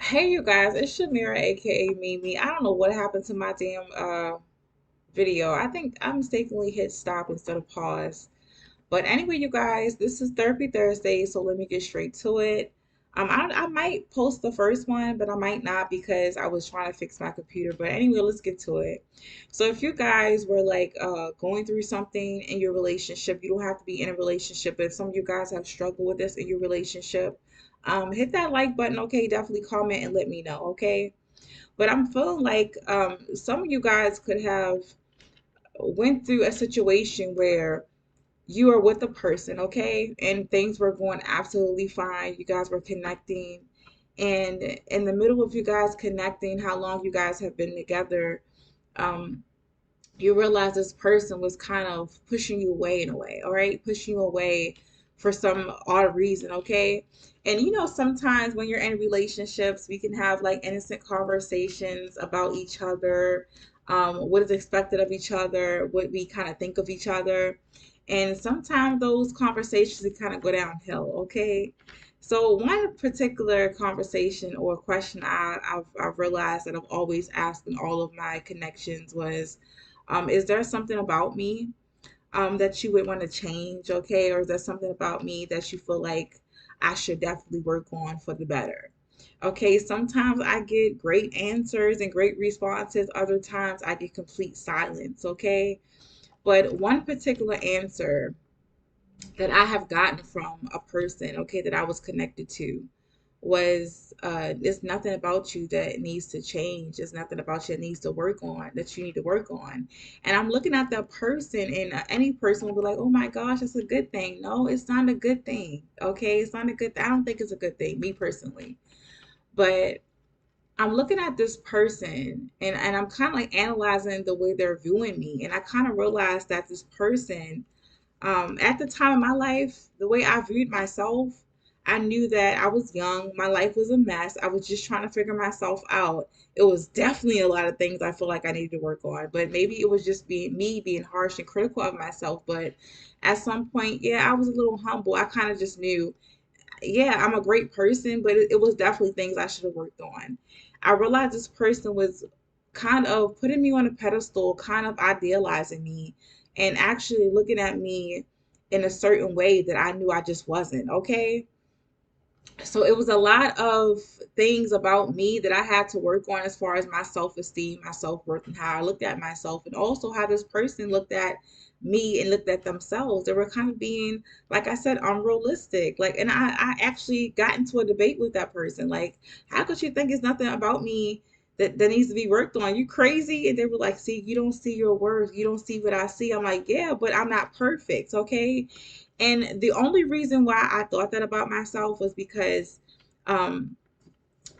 Hey you guys, it's Shamira, aka Mimi. I don't know what happened to my damn video. I think I mistakenly hit stop instead of pause. But anyway, you guys, this is Therapy Thursday, so let me get straight to it. I might post the first one, but I might not because I was trying to fix my computer. But anyway, let's get to it. So if you guys were like going through something in your relationship, you don't have to be in a relationship, but if some of you guys have struggled with this in your relationship, hit that like button, okay? Definitely comment and let me know, okay? But I'm feeling like some of you guys could have went through a situation where you are with a person, okay, and things were going absolutely fine. You guys were connecting, and in the middle of you guys connecting, how long you guys have been together, um, you realize this person was kind of pushing you away in a way, all right, pushing you away for some odd reason, okay. And sometimes when you're in relationships, we can have like innocent conversations about each other, what is expected of each other, what we kind of think of each other. And sometimes those conversations kind of go downhill, okay. So one particular conversation or question I've realized that I've always asked in all of my connections was, is there something about me that you would want to change, okay? Or is there something about me that you feel like I should definitely work on for the better? Okay, sometimes I get great answers and great responses, other times I get complete silence, okay? But one particular answer that I have gotten from a person, okay, that I was connected to was there's nothing about you that needs to change. There's nothing about you that needs to work on, that you need to work on. And I'm looking at that person, and any person will be like, oh my gosh, that's a good thing. No, it's not a good thing. Okay, it's not a good I don't think it's a good thing, me personally. But I'm looking at this person, and I'm kind of like analyzing the way they're viewing me. And I kind of realized that this person, at the time of my life, the way I viewed myself, I knew that I was young. My life was a mess. I was just trying to figure myself out. It was definitely a lot of things I feel like I needed to work on, but maybe it was just being harsh and critical of myself. But at some point, yeah, I was a little humble. I kind of just knew, yeah, I'm a great person, but it was definitely things I should have worked on. I realized this person was kind of putting me on a pedestal, kind of idealizing me, and actually looking at me in a certain way that I knew I just wasn't, okay? So it was a lot of things about me that I had to work on as far as my self-esteem, my self-worth, and how I looked at myself, and also how this person looked at me and looked at themselves. They were kind of being, like I said, unrealistic. Like, and I actually got into a debate with that person. Like, how could you think it's nothing about me that needs to be worked on? You crazy? And they were like, see, you don't see your worth. You don't see what I see. I'm like, yeah, but I'm not perfect, okay? And the only reason why I thought that about myself was because um,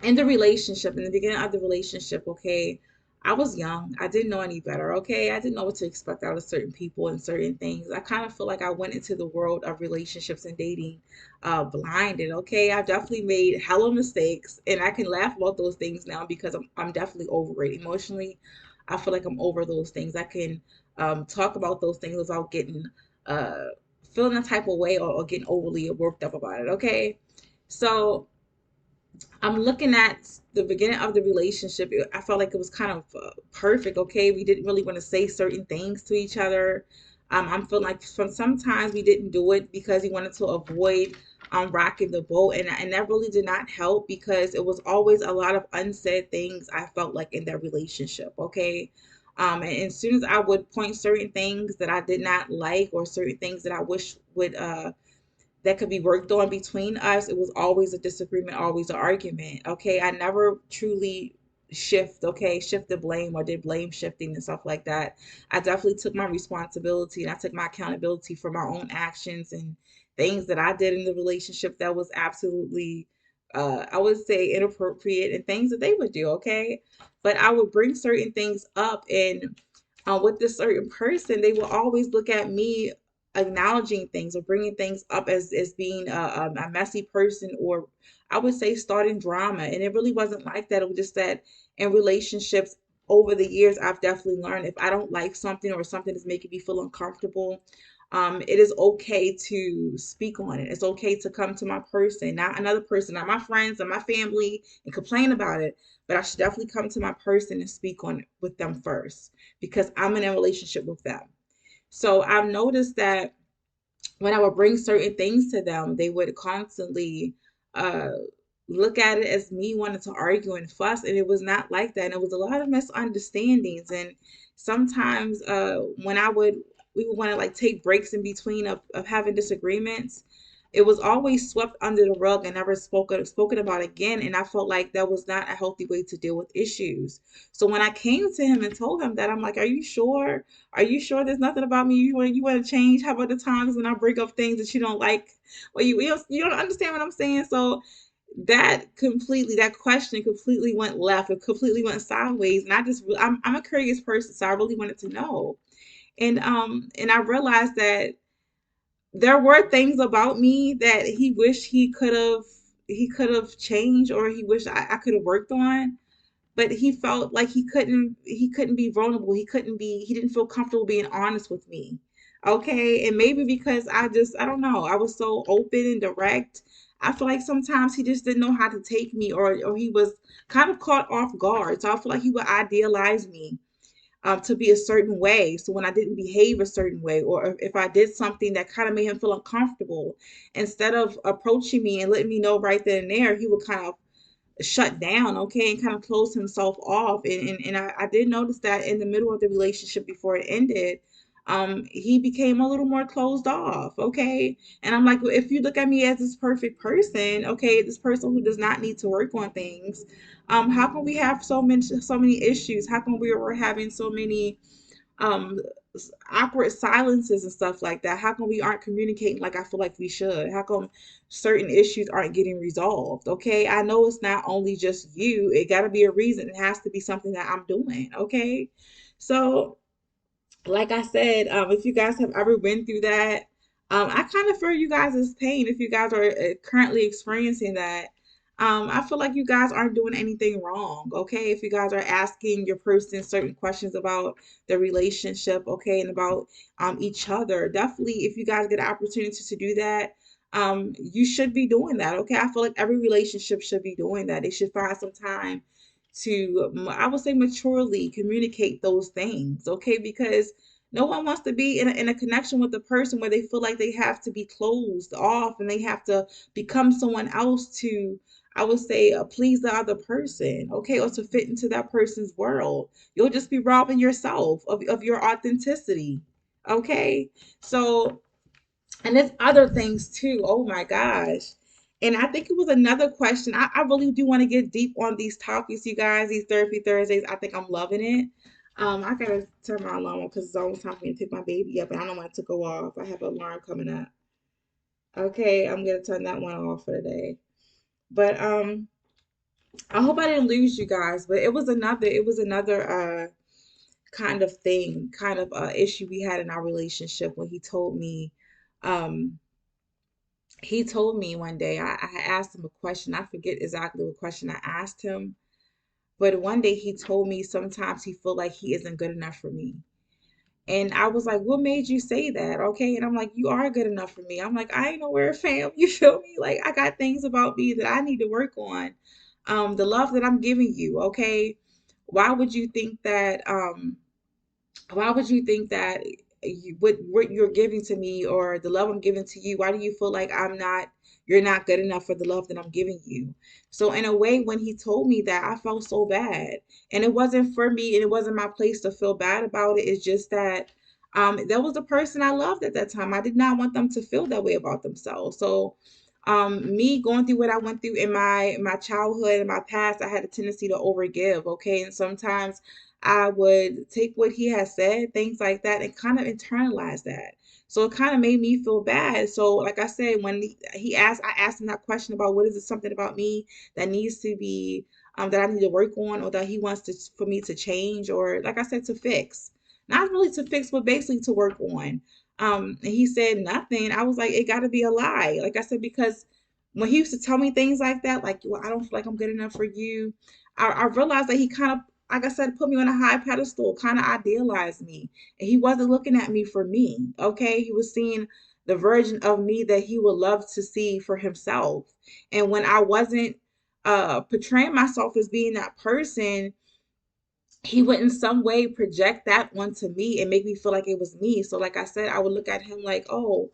in the relationship, in the beginning of the relationship, okay, I was young. I didn't know any better, okay? I didn't know what to expect out of certain people and certain things. I kind of feel like I went into the world of relationships and dating blinded, okay? I definitely made hella mistakes, and I can laugh about those things now because I'm definitely over it emotionally. I feel like I'm over those things. I can talk about those things without getting uh, feeling a type of way, or getting overly worked up about it, okay? So I'm looking at the beginning of the relationship. I felt like it was kind of perfect. Okay, we didn't really want to say certain things to each other. I'm feeling like from sometimes we didn't do it because he wanted to avoid rocking the boat, and that really did not help because it was always a lot of unsaid things I felt like in that relationship. Okay. And as soon as I would point certain things that I did not like, or certain things that I wish would that could be worked on between us, it was always a disagreement, always an argument. Okay. I never truly shift the blame or did blame shifting and stuff like that. I definitely took my responsibility and I took my accountability for my own actions and things that I did in the relationship that was absolutely I would say inappropriate, and things that they would do, okay? But I would bring certain things up, and with this certain person, they will always look at me acknowledging things or bringing things up as being a messy person, or I would say starting drama. And it really wasn't like that. It was just that in relationships over the years, I've definitely learned if I don't like something or something is making me feel uncomfortable, It is okay to speak on it. It's okay to come to my person, not another person, not my friends or my family, and complain about it. But I should definitely come to my person and speak on it with them first because I'm in a relationship with them. So I've noticed that when I would bring certain things to them, they would constantly uh, look at it as me wanting to argue and fuss, and it was not like that. And it was a lot of misunderstandings, and sometimes when we would want to like take breaks in between of having disagreements. It was always swept under the rug and never spoken about again. And I felt like that was not a healthy way to deal with issues. So when I came to him and told him that, I'm like, "Are you sure? Are you sure there's nothing about me you want to change? How about the times when I bring up things that you don't like? Well, you don't understand what I'm saying." So that question completely went left. It completely went sideways. And I'm a curious person, so I really wanted to know. And I realized that there were things about me that he wished he could have changed, or he wished I could have worked on, but he felt like he couldn't be vulnerable. He didn't feel comfortable being honest with me. Okay. And maybe because I don't know, I was so open and direct. I feel like sometimes he just didn't know how to take me, or he was kind of caught off guard. So I feel like he would idealize me to be a certain way. So when I didn't behave a certain way, or if I did something that kind of made him feel uncomfortable, instead of approaching me and letting me know right then and there, he would kind of shut down, okay, and kind of close himself off. And I did notice that in the middle of the relationship before it ended, he became a little more closed off, okay. And I'm like, well, if you look at me as this perfect person, okay, this person who does not need to work on things, how can we have so many issues? How come we're having so many um awkward silences and stuff like that? How come we aren't communicating like I feel like we should? How come certain issues aren't getting resolved? Okay, I know it's not only just you. It got to be a reason. It has to be something that I'm doing. Okay, so like I said, if you guys have ever been through that, I kind of feel you guys' pain if you guys are currently experiencing that. I feel like you guys aren't doing anything wrong, okay? If you guys are asking your person certain questions about the relationship, okay, and about each other, definitely if you guys get an opportunity to do that, you should be doing that, okay? I feel like every relationship should be doing that. They should find some time to, I would say, maturely communicate those things, okay? Because no one wants to be in a connection with a person where they feel like they have to be closed off and they have to become someone else to, I would say, please the other person, okay, or to fit into that person's world. You'll just be robbing yourself of your authenticity, okay? So, and there's other things too. Oh my gosh. And I think it was another question. I really do want to get deep on these topics, you guys, these Therapy Thursdays. I think I'm loving it. I gotta turn my alarm on because it's almost time for me to pick my baby up, and I don't want it to go off. I have an alarm coming up. Okay, I'm gonna turn that one off for today. But I hope I didn't lose you guys. But it was another kind of thing, kind of issue we had in our relationship when um he told me one day, I asked him a question. I forget exactly what question I asked him, but one day he told me sometimes he feel like he isn't good enough for me. And I was like, "What made you say that?" Okay. And I'm like, "You are good enough for me." I'm like, "I ain't nowhere, fam." You feel me? Like, I got things about me that I need to work on. The love that I'm giving you, okay? Why would you think that why would you think that what you're giving to me, or the love I'm giving to you, why do you feel like you're not good enough for the love that I'm giving you? So in a way, when he told me that, I felt so bad. And it wasn't for me, and it wasn't my place to feel bad about it. It's just that there was a person I loved at that time. I did not want them to feel that way about themselves. So me going through what I went through in my childhood and my past, I had a tendency to overgive, okay? And sometimes I would take what he had said, things like that, and kind of internalize that. So it kind of made me feel bad. So, like I said, when I asked him that question about what is it, something about me that needs to be, that I need to work on, or that he wants for me to change, or like I said, to fix. Not really to fix, but basically to work on. And he said nothing. I was like, it got to be a lie. Like I said, because when he used to tell me things like that, like, well, I don't feel like I'm good enough for you, I realized that he kind of like I said, put me on a high pedestal, kind of idealized me. And he wasn't looking at me for me, okay? He was seeing the version of me that he would love to see for himself. And when I wasn't portraying myself as being that person, he would in some way project that onto me and make me feel like it was me. So like I said, I would look at him like, oh,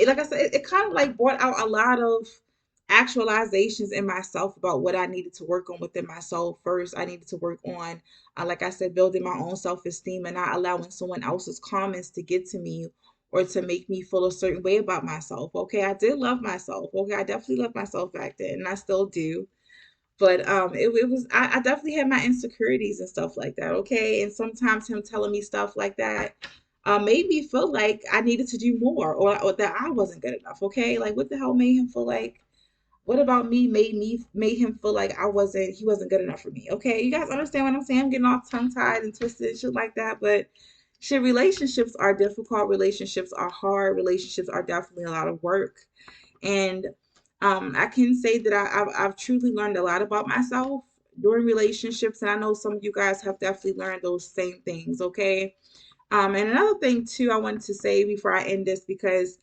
like I said, it kind of like brought out a lot of actualizations in myself about what I needed to work on within myself. First, I needed to work on, like I said, building my own self-esteem and not allowing someone else's comments to get to me or to make me feel a certain way about myself. Okay, I did love myself. Okay, I definitely loved myself back then, and I still do. But it was I definitely had my insecurities and stuff like that. Okay, and sometimes him telling me stuff like that made me feel like I needed to do more, or that I wasn't good enough. Okay, like what the hell made him feel like? What about me made him feel like he wasn't good enough for me? Okay, you guys understand what I'm saying? I'm getting all tongue tied and twisted and shit like that, but shit, relationships are difficult. Relationships are hard. Relationships are definitely a lot of work. And I can say that I've truly learned a lot about myself during relationships. And I know some of you guys have definitely learned those same things, okay? And another thing, too, I wanted to say before I end this, because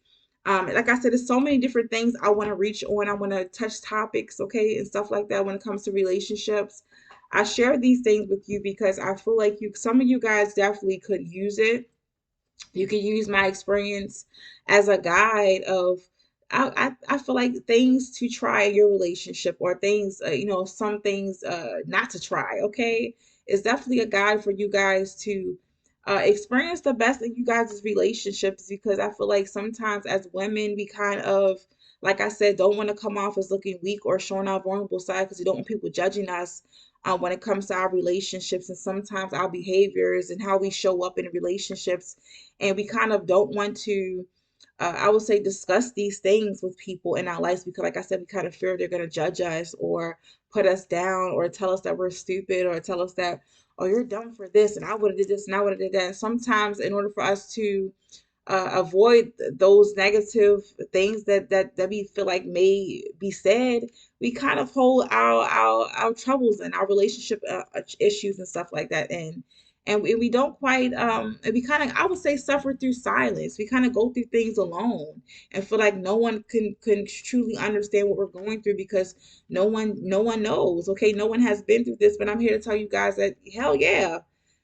like I said, there's so many different things I want to reach on. I want to touch topics, okay, and stuff like that when it comes to relationships. I share these things with you because I feel like some of you guys definitely could use it. You can use my experience as a guide of I feel like things to try in your relationship, or things some things not to try. Okay, it's definitely a guide for you guys to experience the best in you guys' relationships, because I feel like sometimes as women we kind of, like I said, don't want to come off as looking weak or showing our vulnerable side because we don't want people judging us when it comes to our relationships and sometimes our behaviors and how we show up in relationships. And we kind of don't want to, I would say, discuss these things with people in our lives because, like I said, we kind of fear they're going to judge us or put us down or tell us that we're stupid or tell us that, oh, you're dumb for this and I would have did this and I would have did that. And sometimes in order for us to avoid those negative things that we feel like may be said, we kind of hold our troubles and our relationship issues and stuff like that in. And we don't quite and we kind of, I would say, suffer through silence. We kind of go through things alone and feel like no one can truly understand what we're going through because no one knows. Okay, no one has been through this, but I'm here to tell you guys that hell yeah,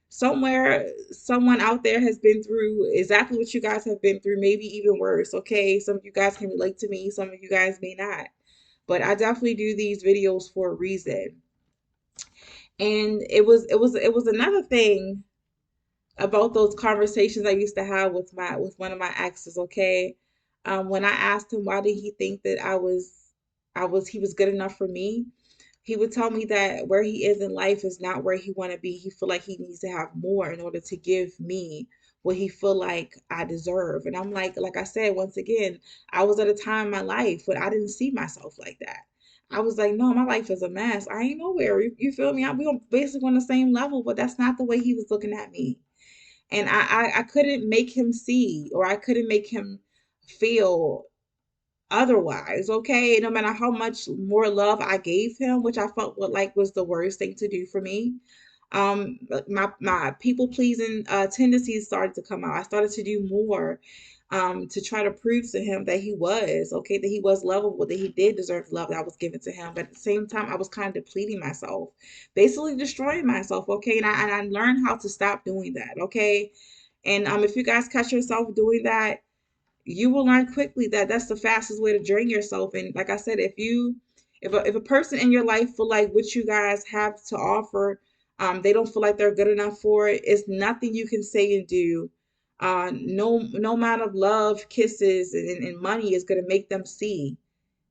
somewhere someone out there has been through exactly what you guys have been through, maybe even worse. Okay, some of you guys can relate to me, some of you guys may not, but I definitely do these videos for a reason. And it was another thing about those conversations I used to have with one of my exes. Okay, when I asked him why did he think that he was good enough for me, he would tell me that where he is in life is not where he want to be. He feel like he needs to have more in order to give me what he feel like I deserve. And I'm like I said, once again, I was at a time in my life when I didn't see myself like that. I was like, no, my life is a mess. I ain't nowhere. You feel me? We on basically on the same level, but that's not the way he was looking at me. And I couldn't make him see, or I couldn't make him feel otherwise. Okay, no matter how much more love I gave him, which I felt like was the worst thing to do for me, my people pleasing tendencies started to come out. I started to do more to try to prove to him that he was okay, that he was lovable, that he did deserve the love that I was given to him. But at the same time, I was kind of depleting myself, basically destroying myself. Okay, and I learned how to stop doing that. Okay, and if you guys catch yourself doing that, you will learn quickly that that's the fastest way to drain yourself. And like I said, if a person in your life feel like what you guys have to offer, they don't feel like they're good enough for it, it's nothing you can say and do. No amount of love, kisses, and money is going to make them see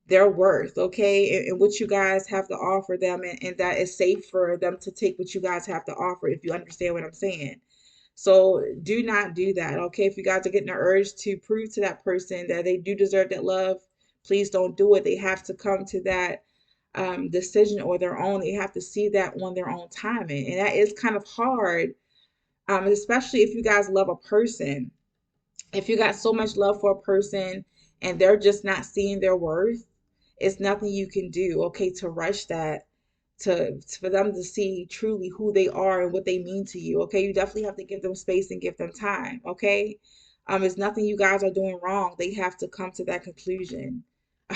their worth, okay, and what you guys have to offer them, and that it's safe for them to take what you guys have to offer, if you understand what I'm saying. So do not do that, okay? If you guys are getting the urge to prove to that person that they do deserve that love, please don't do it. They have to come to that decision or their own. They have to see that on their own timing, and that is kind of hard, especially if you guys love a person. If you got so much love for a person and they're just not seeing their worth, it's nothing you can do, okay, to rush that, for them to see truly who they are and what they mean to you. Okay, you definitely have to give them space and give them time. Okay, it's nothing you guys are doing wrong. They have to come to that conclusion.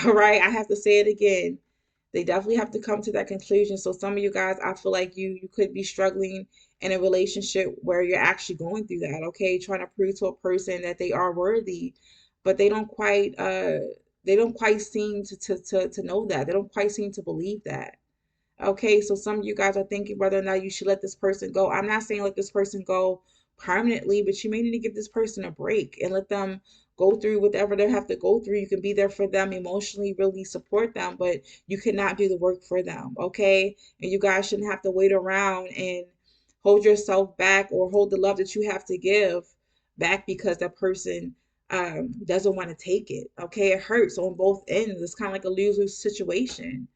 All right, I have to say it again. They definitely have to come to that conclusion. So some of you guys, I feel like you could be struggling in a relationship where you're actually going through that. Okay, trying to prove to a person that they are worthy, but they don't quite seem to know that. They don't quite seem to believe that. Okay, so some of you guys are thinking whether or not you should let this person go. I'm not saying let this person go permanently, but you may need to give this person a break and let them go through whatever they have to go through. You can be there for them emotionally, really support them, but you cannot do the work for them. Okay, and you guys shouldn't have to wait around and hold yourself back or hold the love that you have to give back because that person doesn't want to take it. Okay, it hurts on both ends. It's kind of like a lose-lose situation.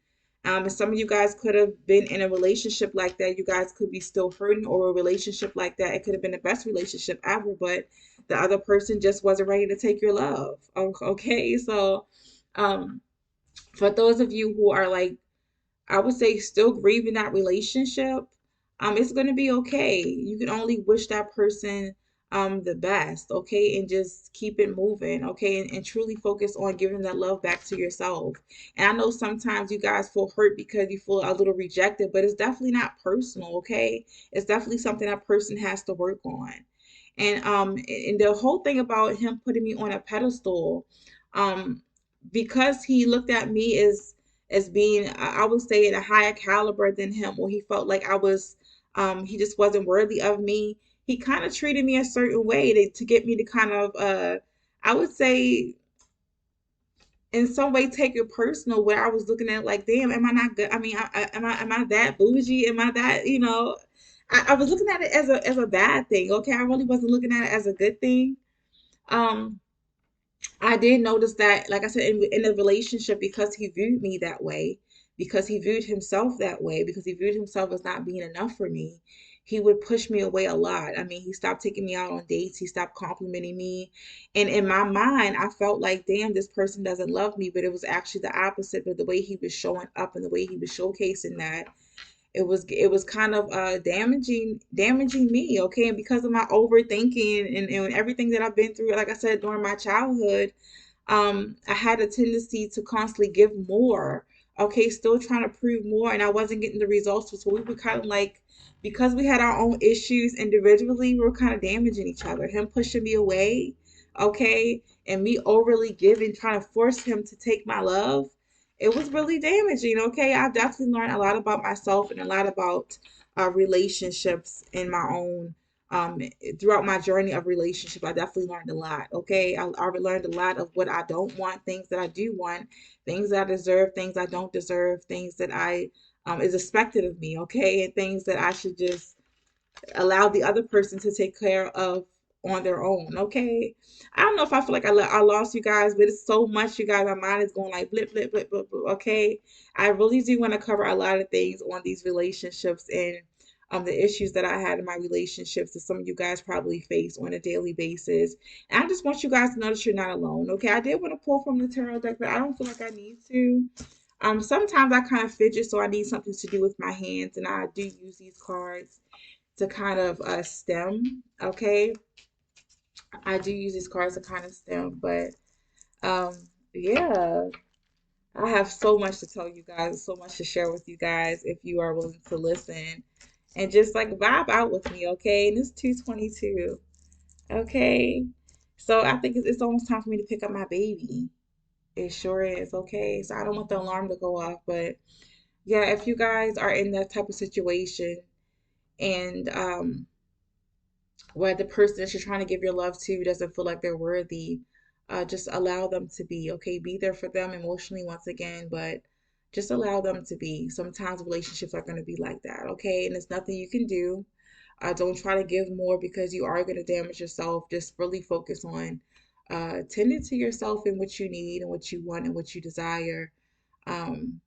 And some of you guys could have been in a relationship like that. You guys could be still hurting, or a relationship like that. It could have been the best relationship ever, but the other person just wasn't ready to take your love. Okay, so um, for those of you who are like I would say still grieving that relationship, it's gonna be okay. You can only wish that person the best, okay, and just keep it moving, okay, and truly focus on giving that love back to yourself. And I know sometimes you guys feel hurt because you feel a little rejected, but it's definitely not personal, okay? It's definitely something that person has to work on. And the whole thing about him putting me on a pedestal, um, because he looked at me as being, I would say, in a higher caliber than him, or he felt like he just wasn't worthy of me. He kind of treated me a certain way to get me to kind of, I would say, in some way, take it personal. Where I was looking at it like, damn, am I not good? I mean, am I that bougie? Am I that, I was looking at it as a bad thing. Okay, I really wasn't looking at it as a good thing. Um, I did notice that, like I said, in a relationship, because he viewed me that way, because he viewed himself that way, because he viewed himself as not being enough for me, he would push me away a lot. I mean, he stopped taking me out on dates, he stopped complimenting me. And in my mind, I felt like, damn, this person doesn't love me. But it was actually the opposite. But the way he was showing up and the way he was showcasing that, it was kind of damaging me, okay? And because of my overthinking and everything that I've been through, like I said, during my childhood, I had a tendency to constantly give more, okay, still trying to prove more, and I wasn't getting the results. So we were kind of like, because we had our own issues individually, we were kind of damaging each other. Him pushing me away, okay, and me overly giving, trying to force him to take my love. It was really damaging, okay? I've definitely learned a lot about myself and a lot about relationships in my own um throughout my journey of relationship. I definitely learned a lot. Okay, I learned a lot of what I don't want, things that I do want, things that I deserve, things I don't deserve, things that I is expected of me. Okay, and things that I should just allow the other person to take care of on their own. Okay, I don't know if I feel like I lost you guys, but it's so much, you guys. My mind is going like blip blip blip blip, blip. Okay, I really do want to cover a lot of things on these relationships and the issues that I had in my relationships that some of you guys probably face on a daily basis. And I just want you guys to know that you're not alone. Okay, I did want to pull from the tarot deck, but I don't feel like I need to. Sometimes I kind of fidget, so I need something to do with my hands, and I do use these cards to kind of stem. Okay, I do use these cards to kind of stem, but um, yeah, I have so much to tell you guys, so much to share with you guys if you are willing to listen and just like vibe out with me. Okay, and it's 2:22. Okay, so I think it's almost time for me to pick up my baby. It sure is. Okay, so I don't want the alarm to go off, but yeah, if you guys are in that type of situation and where the person that you're trying to give your love to doesn't feel like they're worthy, just allow them to be, okay? Be there for them emotionally once again, but just allow them to be. Sometimes relationships are going to be like that, okay? And there's nothing you can do. Don't try to give more because you are going to damage yourself. Just really focus on tending to yourself and what you need and what you want and what you desire. Um,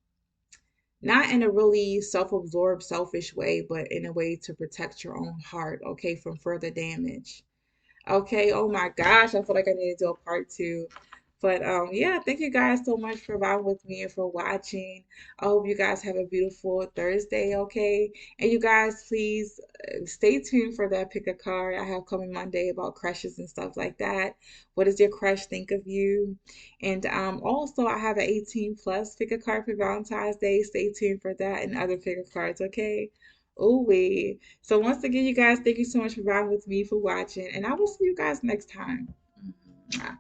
Not in a really self-absorbed, selfish way, but in a way to protect your own heart, okay, from further damage. Okay, oh my gosh, I feel like I need to do a part two. But yeah, thank you guys so much for vibing with me and for watching. I hope you guys have a beautiful Thursday, okay? And you guys, please stay tuned for that pick a card I have coming Monday about crushes and stuff like that. What does your crush think of you? And also, I have an 18 plus pick a card for Valentine's Day. Stay tuned for that and other pick a cards, okay? Ooh wee. So once again, you guys, thank you so much for vibing with me, for watching, and I will see you guys next time. Mwah.